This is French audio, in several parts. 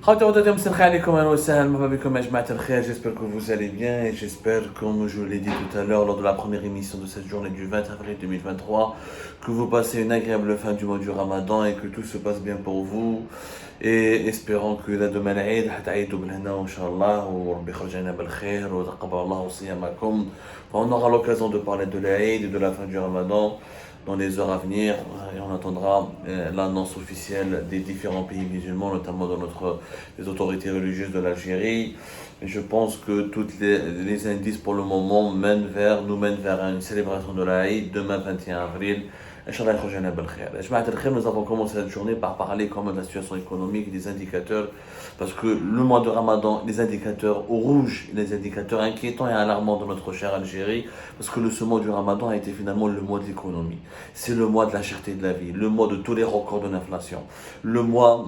J'espère que vous allez bien et j'espère, comme je l'ai dit tout à l'heure lors de la première émission de cette journée du 20 avril 2023, que vous passez une agréable fin du mois du Ramadan et que tout se passe bien pour vous. Et espérons que la demain l'Aïd, on aura l'occasion de parler de l'Aïd et de la fin du Ramadan dans les heures à venir et on attendra l'annonce officielle des différents pays musulmans, notamment dans les autorités religieuses de l'Algérie. Et je pense que tous les indices pour le moment nous mènent vers une célébration de l'Aïd demain 21 avril. Inch'Allah, nous avons commencé cette journée par parler quand même de la situation économique et des indicateurs, parce que le mois de Ramadan, les indicateurs au rouge, les indicateurs inquiétants et alarmants de notre chère Algérie, parce que ce mois du Ramadan a été finalement le mois de l'économie. C'est le mois de la cherté de la vie, le mois de tous les records de l'inflation, le mois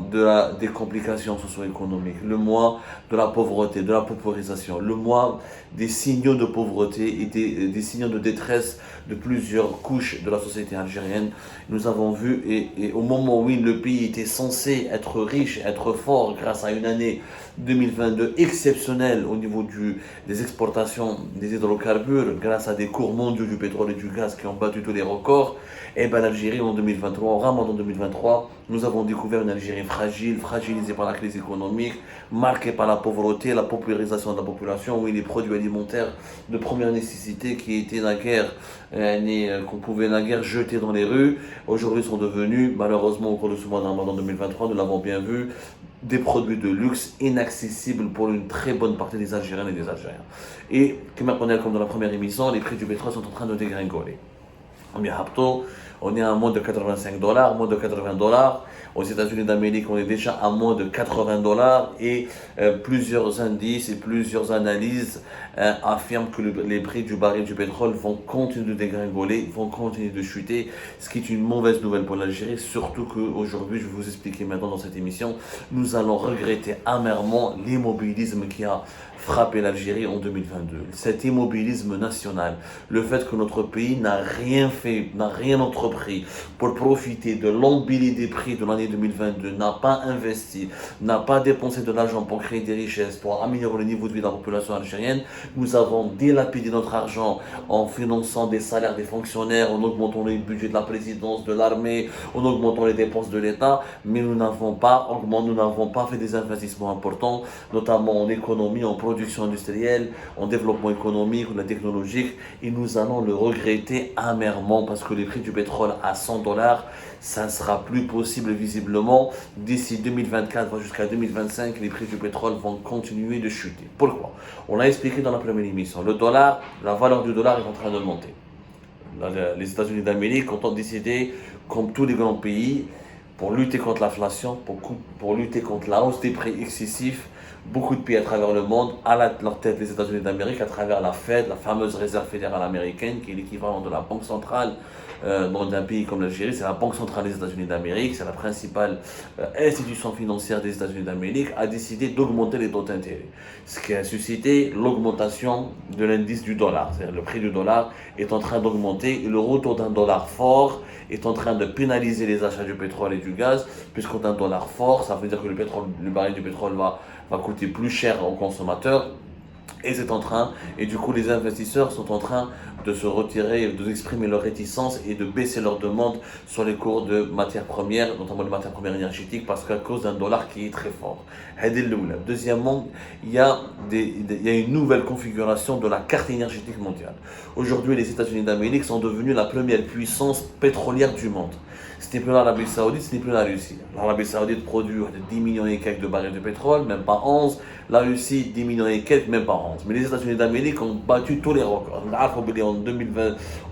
des complications socio-économiques, le mois de la pauvreté, de la paupérisation, le mois des signaux de pauvreté et des signaux de détresse de plusieurs couches de la société algérienne. Nous avons vu, et au moment où le pays était censé être riche, être fort grâce à une année 2022 exceptionnelle au niveau des exportations des hydrocarbures, grâce à des cours mondiaux du pétrole et du gaz qui ont battu tous les records, et bien l'Algérie en 2023, au Ramadan 2023, nous avons découvert une Algérie fragile, fragilisée par la crise économique, marquée par la pauvreté, la paupérisation de la population, où les produits alimentaires de première nécessité qui étaient naguère, qu'on pouvait naguère jeter dans les rues, aujourd'hui sont devenus, malheureusement au cours de ce mois de Ramadan 2023, nous l'avons bien vu, des produits de luxe inaccessibles pour une très bonne partie des Algériennes et des Algériens. Et, comme dans la première émission, les prix du pétrole sont en train de dégringoler. On est à moins de $85, moins de $80. Aux États-Unis d'Amérique, on est déjà à moins de $80 et plusieurs indices et plusieurs analyses affirment que les prix du baril du pétrole vont continuer de dégringoler, vont continuer de chuter, ce qui est une mauvaise nouvelle pour l'Algérie, surtout qu'aujourd'hui, je vais vous expliquer maintenant dans cette émission, nous allons regretter amèrement l'immobilisme qui a frappé l'Algérie en 2022. Cet immobilisme national, le fait que notre pays n'a rien fait, n'a rien entrepris pour profiter de l'embellie des prix de l'année 2022, n'a pas investi, n'a pas dépensé de l'argent pour créer des richesses, pour améliorer le niveau de vie de la population algérienne. Nous avons dilapidé notre argent en finançant des salaires des fonctionnaires, en augmentant le budget de la présidence, de l'armée, en augmentant les dépenses de l'État, mais nous n'avons pas fait des investissements importants, notamment en économie, en production industrielle, en développement économique, ou technologique, et nous allons le regretter amèrement parce que les prix du pétrole à $100, ça ne sera plus possible visiblement. D'ici 2024 jusqu'à 2025, les prix du pétrole vont continuer de chuter. Pourquoi? On l'a expliqué dans la première émission. Le dollar, la valeur du dollar est en train de monter. Les États-Unis d'Amérique ont décidé, comme tous les grands pays, pour lutter contre l'inflation, pour lutter contre la hausse des prix excessifs, beaucoup de pays à travers le monde, à leur tête les États-Unis d'Amérique, à travers la Fed, la fameuse réserve fédérale américaine, qui est l'équivalent de la banque centrale dans un pays comme l'Algérie. C'est la banque centrale des États-Unis d'Amérique, c'est la principale institution financière des États-Unis d'Amérique, a décidé d'augmenter les taux d'intérêt. Ce qui a suscité l'augmentation de l'indice du dollar. C'est-à-dire le prix du dollar est en train d'augmenter et le retour d'un dollar fort est en train de pénaliser les achats du pétrole et du gaz, puisqu'on a un dollar fort, ça veut dire que le baril du pétrole va coûter plus cher aux consommateurs. Et du coup, les investisseurs sont en train de se retirer, d'exprimer leur réticence et de baisser leur demande sur les cours de matières premières, notamment les matières premières énergétiques, parce qu'à cause d'un dollar qui est très fort. Deuxièmement, il y a une nouvelle configuration de la carte énergétique mondiale. Aujourd'hui, les États-Unis d'Amérique sont devenus la première puissance pétrolière du monde. Ce n'est plus l'Arabie Saoudite, ce n'est plus la Russie. L'Arabie Saoudite produit 10 millions et quelques de barils de pétrole, même pas 11. La Russie, 10 millions et quelques, même pas 11. Mais les États-Unis d'Amérique ont battu tous les records.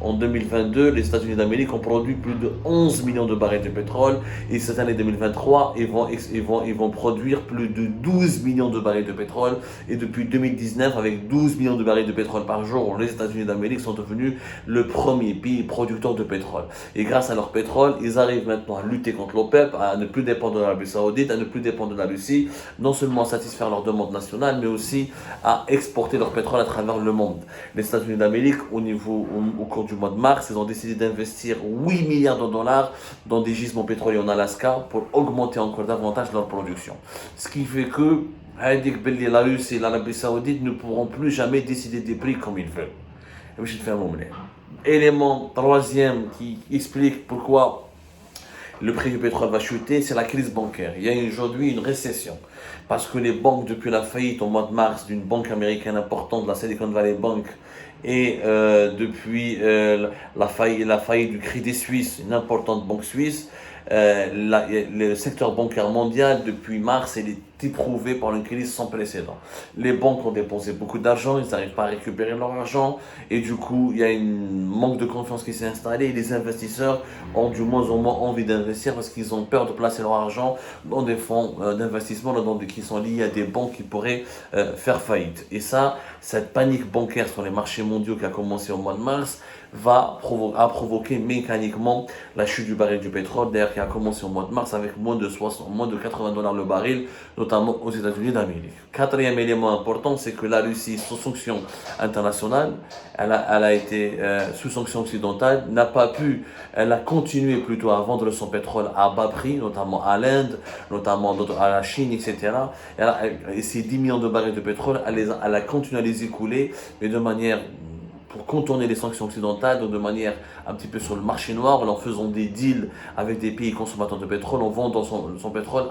En 2022, les États-Unis d'Amérique ont produit plus de 11 millions de barils de pétrole. Et cette année 2023, ils vont produire plus de 12 millions de barils de pétrole. Et depuis 2019, avec 12 millions de barils de pétrole par jour, les États-Unis d'Amérique sont devenus le premier pays producteur de pétrole. Et grâce à leur pétrole, ils arrivent maintenant à lutter contre l'OPEP, à ne plus dépendre de l'Arabie Saoudite, à ne plus dépendre de la Russie, non seulement à satisfaire leurs demandes nationales, mais aussi à exporter leur pétrole à travers le monde. Les États-Unis d'Amérique, au cours du mois de mars, ils ont décidé d'investir 8 milliards de dollars dans des gisements pétroliers en Alaska pour augmenter encore davantage leur production. Ce qui fait que la Russie et l'Arabie Saoudite ne pourront plus jamais décider des prix comme ils veulent. Élément troisième qui explique pourquoi le prix du pétrole va chuter, c'est la crise bancaire. Il y a aujourd'hui une récession. Parce que les banques, depuis la faillite au mois de mars d'une banque américaine importante, la Silicon Valley Bank, et depuis la faillite du Crédit Suisse, une importante banque suisse, le secteur bancaire mondial, depuis mars, il est éprouvé par une crise sans précédent. Les banques ont dépensé beaucoup d'argent, ils n'arrivent pas à récupérer leur argent, et du coup, il y a un manque de confiance qui s'est installé, et les investisseurs ont du moins en moins envie d'investir parce qu'ils ont peur de placer leur argent dans des fonds d'investissement qui sont liés à des banques qui pourraient faire faillite. Et ça, cette panique bancaire sur les marchés mondiaux qui a commencé au mois de mars, a provoqué mécaniquement la chute du baril du pétrole, d'ailleurs qui a commencé au mois de mars avec moins de 80 dollars le baril, notamment aux États-Unis d'Amérique. Quatrième élément important, c'est que la Russie, sous sanction internationale, elle a été sous sanction occidentale, elle a continué plutôt à vendre son pétrole à bas prix, notamment à l'Inde, notamment à la Chine, etc. Et ces 10 millions de barils de pétrole, elle a continué à les écouler, mais de manière pour contourner les sanctions occidentales, donc de manière un petit peu sur le marché noir, en faisant des deals avec des pays consommateurs de pétrole, en vendant son pétrole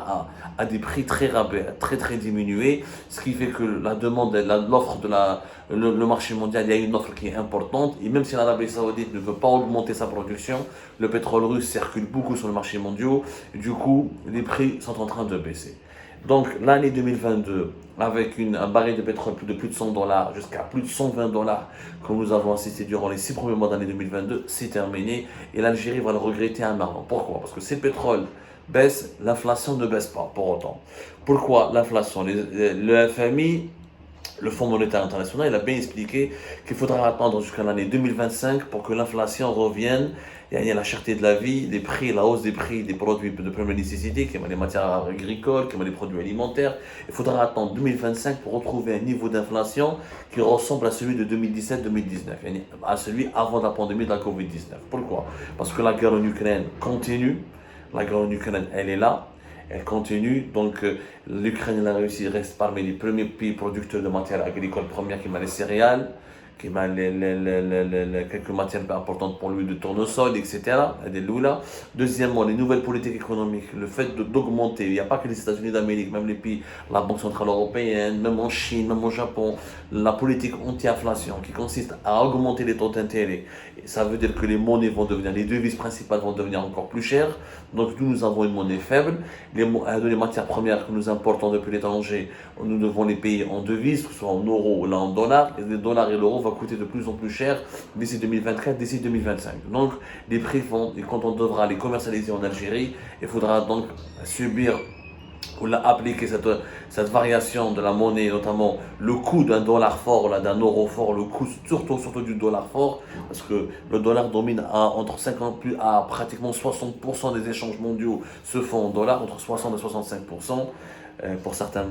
à des prix très très diminués, ce qui fait que la demande, l'offre le marché mondial, il y a une offre qui est importante, et même si l'Arabie Saoudite ne veut pas augmenter sa production, le pétrole russe circule beaucoup sur le marché mondial, et du coup, les prix sont en train de baisser. Donc l'année 2022, avec un baril de pétrole de plus de 100 dollars jusqu'à plus de 120 dollars, que nous avons assisté durant les 6 premiers mois d'année 2022, c'est terminé. Et l'Algérie va le regretter amèrement. Pourquoi? Parce que si le pétrole baisse, l'inflation ne baisse pas pour autant. Pourquoi l'inflation? Le FMI, le Fonds monétaire international, il a bien expliqué qu'il faudra attendre jusqu'à l'année 2025 pour que l'inflation revienne. Il y a la cherté de la vie, les prix, la hausse des prix des produits de première nécessité, comme les matières agricoles, comme les produits alimentaires. Il faudra attendre 2025 pour retrouver un niveau d'inflation qui ressemble à celui de 2017-2019, à celui avant la pandémie de la Covid-19. Pourquoi? Parce que la guerre en Ukraine continue. La guerre en Ukraine, elle est là. Elle continue, donc l'Ukraine et la Russie restent parmi les premiers pays producteurs de matières agricoles premières, qui m'a les céréales, qui m'a quelques matières importantes pour l'huile de tournesol, etc., des loulas. Deuxièmement, les nouvelles politiques économiques, le fait d'augmenter, il n'y a pas que les États-Unis d'Amérique, même les pays, la Banque Centrale Européenne, même en Chine, même au Japon, la politique anti-inflation qui consiste à augmenter les taux d'intérêt. Ça veut dire que les devises principales vont devenir encore plus chères. Donc nous avons une monnaie faible. Les matières premières que nous importons depuis l'étranger, nous devons les payer en devises, que ce soit en euros ou là en dollars. Et les dollars et l'euro vont coûter de plus en plus cher d'ici 2024, d'ici 2025. Donc les prix et quand on devra les commercialiser en Algérie, il faudra donc subir ou appliquer cette variation de la monnaie, notamment le coût d'un dollar fort, là, d'un euro fort, le coût surtout du dollar fort, parce que le dollar domine entre 50 à pratiquement 60% des échanges mondiaux se font en dollars, entre 60 et 65%. Pour certains,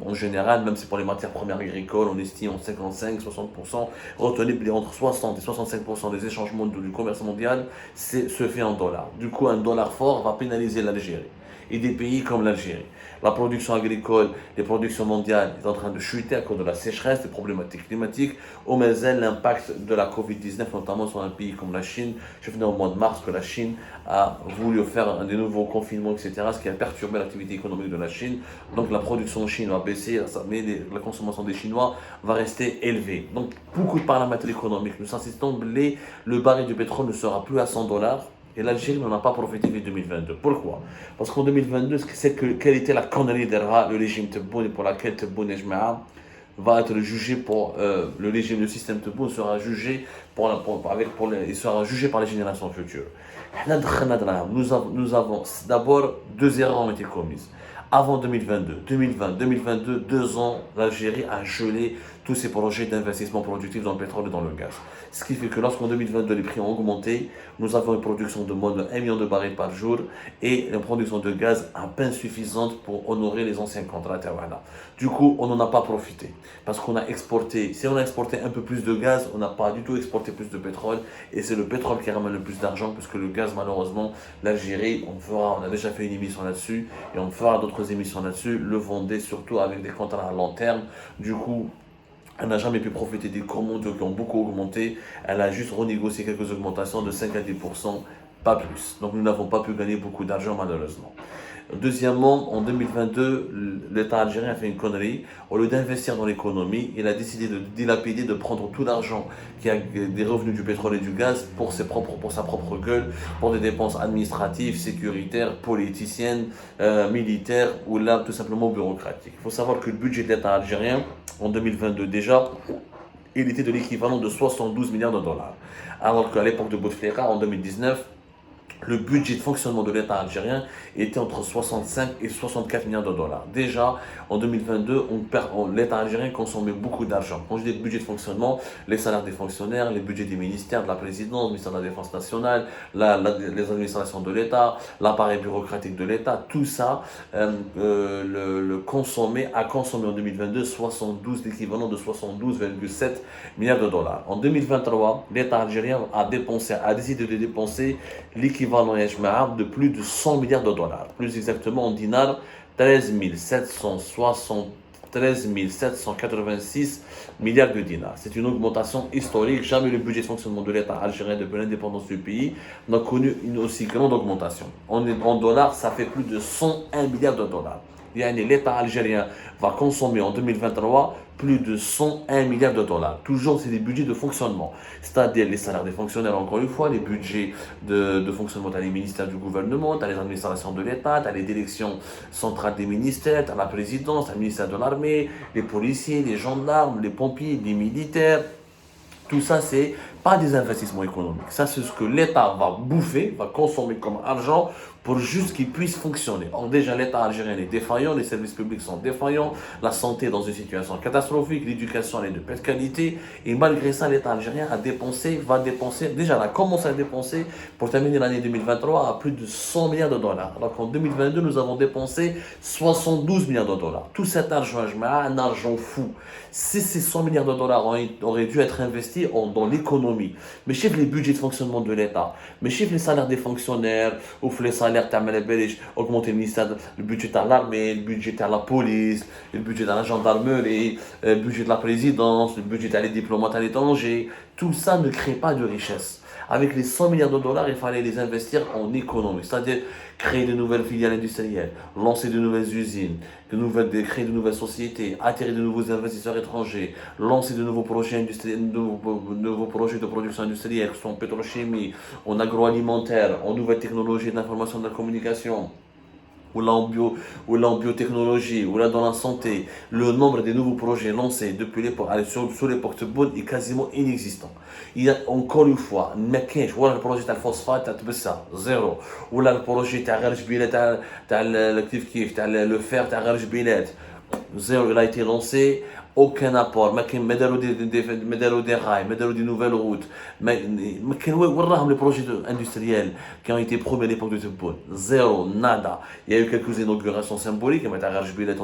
en général, même si pour les matières premières agricoles, on estime entre 55-60%, retenez entre 60 et 65% des échanges mondiaux du commerce mondial se fait en dollars. Du coup, un dollar fort va pénaliser l'Algérie et des pays comme l'Algérie. La production agricole, les productions mondiales est en train de chuter à cause de la sécheresse, des problématiques climatiques. Au Mazel, l'impact de la Covid-19, notamment sur un pays comme la Chine. Je venais au mois de mars que la Chine a voulu faire des nouveaux confinements, etc., ce qui a perturbé l'activité économique de la Chine. Donc la production en Chine va baisser, mais la consommation des Chinois va rester élevée. Donc beaucoup de paramètres économiques. Nous insistons, le baril du pétrole ne sera plus à 100 dollars. Et l'Algérie n'en a pas profité en 2022. Pourquoi? Parce qu'en 2022, quelle était la connerie derrière le régime Tebboune, pour laquelle Tebboune et Jma'a va être jugé le système Tebboune sera jugé il sera jugé par les générations futures. Nous avons d'abord deux erreurs ont été commises. avant 2022. 2020, 2022, 2 ans, l'Algérie a gelé tous ses projets d'investissement productif dans le pétrole et dans le gaz. Ce qui fait que lorsqu'en 2022 les prix ont augmenté, nous avons une production de moins de 1 million de barils par jour et une production de gaz à peine suffisante pour honorer les anciens contrats. Voilà. Du coup, on n'en a pas profité parce qu'on a exporté. Si on a exporté un peu plus de gaz, on n'a pas du tout exporté plus de pétrole et c'est le pétrole qui ramène le plus d'argent parce que le gaz, malheureusement, l'Algérie, on a déjà fait une émission là-dessus et on fera d'autres émissions là-dessus. Le vendait surtout avec des contrats à long terme. Du coup, elle n'a jamais pu profiter des cours mondiaux qui ont beaucoup augmenté. Elle a juste renégocié quelques augmentations de 5 à 10%, pas plus. Donc nous n'avons pas pu gagner beaucoup d'argent malheureusement. Deuxièmement, en 2022, l'État algérien a fait une connerie. Au lieu d'investir dans l'économie, il a décidé de dilapider, de prendre tout l'argent qui a des revenus du pétrole et du gaz pour sa propre gueule, pour des dépenses administratives, sécuritaires, politiciennes, militaires ou là tout simplement bureaucratiques. Il faut savoir que le budget de l'État algérien, en 2022 déjà, il était de l'équivalent de 72 milliards de dollars. Alors qu'à l'époque de Bouteflika, en 2019, le budget de fonctionnement de l'État algérien était entre 65 et 64 milliards de dollars. Déjà, en 2022, l'État algérien consommait beaucoup d'argent. Quand je dis budget de fonctionnement, les salaires des fonctionnaires, les budgets des ministères, de la présidence, du ministère de la Défense nationale, les administrations de l'État, l'appareil bureaucratique de l'État, tout ça a consommé en 2022 l'équivalent de 72,7 milliards de dollars. En 2023, l'État algérien a décidé de dépenser l'équivalent de plus de 100 milliards de dollars. Plus exactement en dinars, 13 786 milliards de dinars. C'est une augmentation historique. Jamais le budget de fonctionnement de l'État algérien depuis l'indépendance du pays n'a connu une aussi grande augmentation. En dollars, ça fait plus de 101 milliards de dollars. L'État algérien va consommer en 2023 plus de 101 milliards de dollars. Toujours, c'est des budgets de fonctionnement. C'est-à-dire les salaires des fonctionnaires, encore une fois, les budgets de fonctionnement, tu as les ministères du gouvernement, tu as les administrations de l'État, tu as les directions centrales des ministères, tu as la présidence, tu as le ministère de l'armée, les policiers, les gendarmes, les pompiers, les militaires. Tout ça, c'est pas des investissements économiques. Ça, c'est ce que l'État va bouffer, va consommer comme argent pour juste qu'il puisse fonctionner. Or, déjà, l'État algérien est défaillant, les services publics sont défaillants, la santé est dans une situation catastrophique, l'éducation elle est de pire qualité. Et malgré ça, l'État algérien va dépenser, déjà, elle a commencé à dépenser pour terminer l'année 2023 à plus de 100 milliards de dollars. Alors qu'en 2022, nous avons dépensé 72 milliards de dollars. Tout cet argent, un argent fou. Si ces 100 milliards de dollars auraient dû être investis dans l'économie, mais chiffre les budgets de fonctionnement de l'État, mais chiffre les salaires des fonctionnaires, ou les salaires, augmenter le budget à l'armée, le budget à la police, le budget à la gendarmerie, le budget de la présidence, le budget à les diplomates à l'étranger, tout ça ne crée pas de richesse. Avec les 100 milliards de dollars, il fallait les investir en économie, c'est-à-dire créer de nouvelles filiales industrielles, lancer de nouvelles usines, créer de nouvelles sociétés, attirer de nouveaux investisseurs étrangers, lancer de nouveaux projets industriels, de nouveaux projets de production industrielle, que ce soit en pétrochimie, en agroalimentaire, en nouvelles technologies de l'information et de la communication, ou là en biotechnologie, ou là dans la santé. Le nombre des nouveaux projets lancés depuis l'époque, sur l'époque de Bonn est quasiment inexistant. Il y a encore une fois, le projet de phosphate, zéro. Ou là le projet le fer, zéro, il a été lancé. Aucun apport, ما كاين ما داروا des rails, ما داروا des nouvelles routes, ما كاين وين راهم les projets industriels qui ont été promis à l'époque de Tebboune. Zéro, nada. Il y a eu quelques inaugurations symboliques, en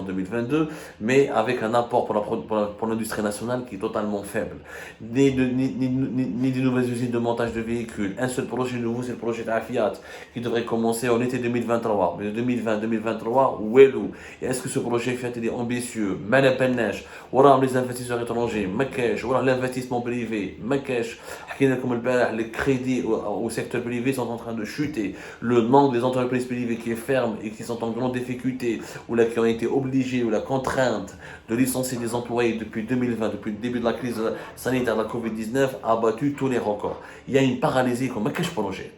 2022, mais avec un apport pour l'industrie nationale qui est totalement faible. Ni de nouvelles usines de montage de véhicules. Un seul projet nouveau, c'est le projet d'Afiat qui devrait commencer en été 2023. Mais 2020-2023, où est-ce et est-ce que ce projet Fiat est ambitieux? Les investisseurs étrangers, l'investissement privé, les crédits au secteur privé sont en train de chuter. Le nombre des entreprises privées qui ferment et qui sont en grande difficulté, ou là qui ont été obligées, ou la contrainte de licencier des employés depuis 2020, depuis le début de la crise sanitaire de la Covid-19, a battu tous les records. Il y a une paralysie comme projet.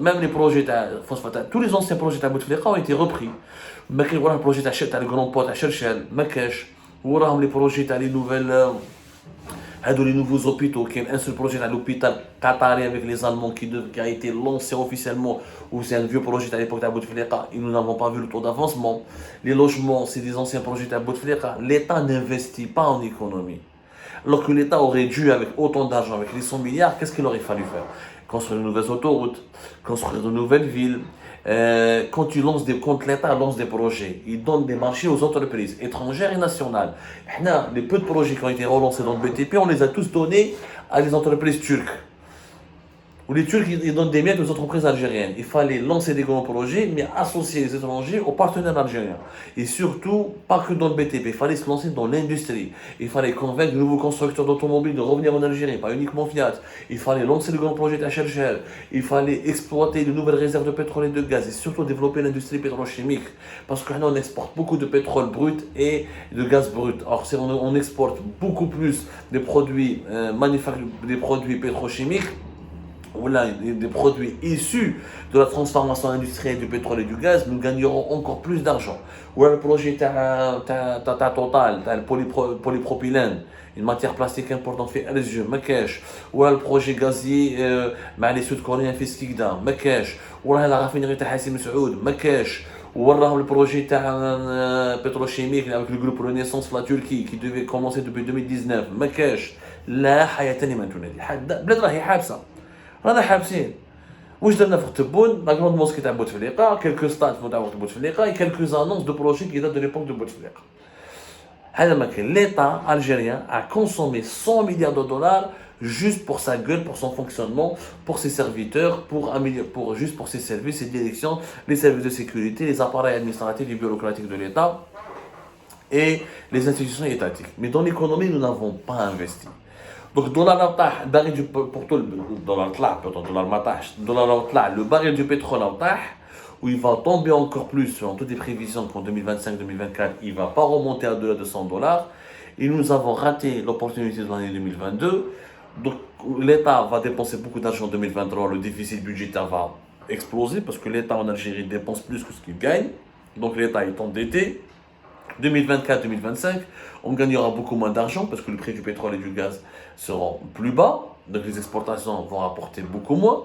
Même les projets tous les anciens projets de Bouteflika ont été repris. Mais le projet le grand pot à Cherchel, les projets les Les nouveaux hôpitaux, qui un seul projet à l'hôpital qatari avec les Allemands qui a été lancé officiellement, ou c'est un vieux projet à l'époque d'Abouteflika, et nous n'avons pas vu le taux d'avancement. Les logements, c'est des anciens projets d'Abouteflika. L'État n'investit pas en économie. Alors que l'État aurait dû, avec autant d'argent, avec les 100 milliards, qu'est-ce qu'il aurait fallu faire? Construire de nouvelles autoroutes, construire de nouvelles villes. Quand l'État lance des projets, il donne des marchés aux entreprises étrangères et nationales. Les peu de projets qui ont été relancés dans le BTP, on les a tous donnés à des entreprises turques. Où les Turcs ils donnent des miettes aux entreprises algériennes. Il fallait lancer des grands projets, mais associer les étrangers aux partenaires algériens. Et surtout, pas que dans le BTP, il fallait se lancer dans l'industrie. Il fallait convaincre de nouveaux constructeurs d'automobiles de revenir en Algérie, pas uniquement Fiat. Il fallait lancer le grand projet d'HLGL. Il fallait exploiter de nouvelles réserves de pétrole et de gaz. Et surtout développer l'industrie pétrochimique. Parce que on exporte beaucoup de pétrole brut et de gaz brut. Alors, on exporte beaucoup plus des produits des produits pétrochimiques, voilà, des produits issus de la transformation industrielle du pétrole et du gaz, nous gagnerons encore plus d'argent. Voilà le projet Total, le polypropylène, une matière plastique importante fait LSG, Marrakech. Voilà le projet gazier les Sud-Coréens fait Skikda, Marrakech. Voilà la raffinerie de Hassim Saoud, Marrakech. Voilà le projet pétrochimique avec le groupe Renaissance la Turquie qui devait commencer depuis 2019, Marrakech. لا حياة لمن تنادي بلاد راهي حابسه رانا حابسين واش درنا في تبون لا كروند موسكي تاع بوتفليقه كيلكو ستاد تاع بوتفليقه et quelques annonces de projets qui datent de l'époque de Bouteflika. هذا ما كان l'État algérien a consommé 100 milliards de dollars juste pour sa gueule, pour son fonctionnement, pour ses serviteurs, juste pour ses services, ses directions, les services de sécurité, les appareils administratifs et bureaucratiques de l'État et les institutions étatiques. Mais dans l'économie, nous n'avons pas investi. Donc, le baril du pétrole où il va tomber encore plus, selon toutes les prévisions qu'en 2025-2024, il ne va pas remonter à delà de $100. Et nous avons raté l'opportunité de l'année 2022. Donc, l'État va dépenser beaucoup d'argent en 2023. Le déficit budgétaire va exploser parce que l'État en Algérie dépense plus que ce qu'il gagne. Donc, l'État est endetté. 2024-2025, on gagnera beaucoup moins d'argent parce que le prix du pétrole et du gaz seront plus bas, donc les exportations vont rapporter beaucoup moins.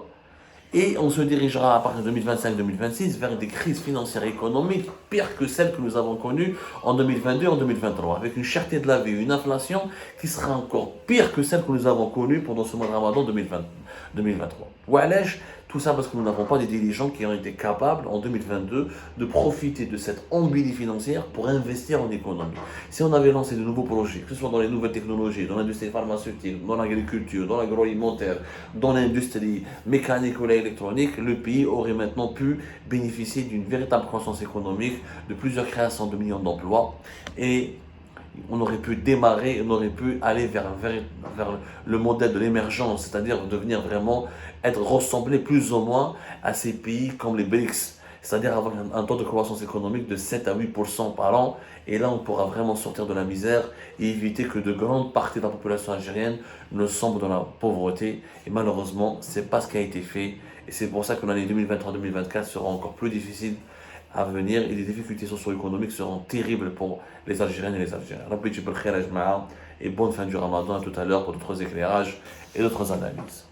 Et on se dirigera à partir de 2025-2026 vers des crises financières et économiques pires que celles que nous avons connues en 2022 et en 2023, avec une cherté de la vie, une inflation qui sera encore pire que celle que nous avons connue pendant ce mois de Ramadan 2023. Oualèche, tout ça parce que nous n'avons pas des dirigeants qui ont été capables en 2022 de profiter de cette embellie financière pour investir en économie. Si on avait lancé de nouveaux projets, que ce soit dans les nouvelles technologies, dans l'industrie pharmaceutique, dans l'agriculture, dans l'agroalimentaire, dans l'industrie mécanique ou électronique, le pays aurait maintenant pu bénéficier d'une véritable croissance économique, de plusieurs créations de millions d'emplois et on aurait pu démarrer, on aurait pu aller vers le modèle de l'émergence, c'est-à-dire devenir vraiment, ressembler plus ou moins à ces pays comme les BRICS, c'est-à-dire avoir un taux de croissance économique de 7 à 8% par an. Et là, on pourra vraiment sortir de la misère et éviter que de grandes parties de la population algérienne ne sombrent dans la pauvreté. Et malheureusement, ce n'est pas ce qui a été fait. Et c'est pour ça que l'année 2023-2024 sera encore plus difficile à venir et les difficultés socio-économiques seront terribles pour les Algériennes et les Algériens. Et bonne fin du Ramadan, à tout à l'heure pour d'autres éclairages et d'autres analyses.